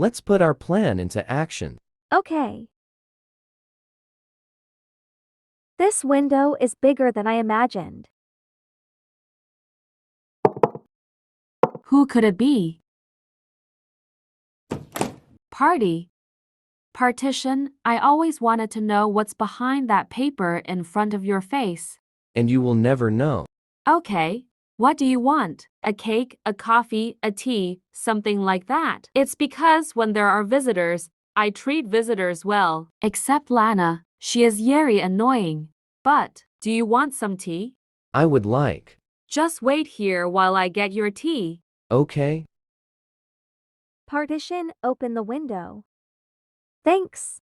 Let's put our plan into action. Okay. This window is bigger than I imagined. Who could it be? Party. Partition, I always wanted to know what's behind that paper in front of your face. And you will never know. Okay. What do you want? A cake, a coffee, a tea, something like that. It's because when there are visitors, I treat visitors well. Except Lana, she is very annoying. But, do you want some tea? I would like. Just wait here while I get your tea. Okay? Partition, open the window. Thanks.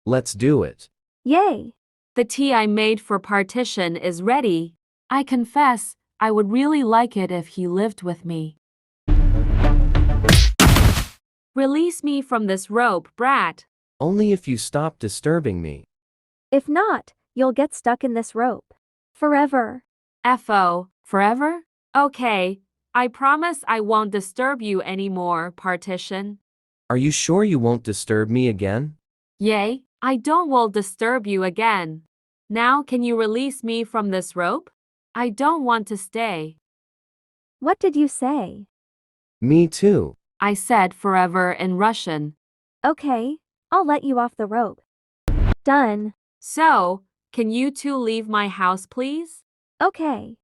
Let's do it. Yay. The tea I made for Partition is ready. I confess, I would really like it if he lived with me. Release me from this rope, brat. Only if you stop disturbing me. If not, you'll get stuck in this rope. Forever. F.O. Forever? Okay. I promise I won't disturb you anymore, Partition. Are you sure you won't disturb me again? Yay, I don't will disturb you again. Now can you release me from this rope? I don't want to stay. What did you say? Me too. I said forever in Russian. Okay, I'll let you off the rope. Done. So, can you two leave my house, please? Okay.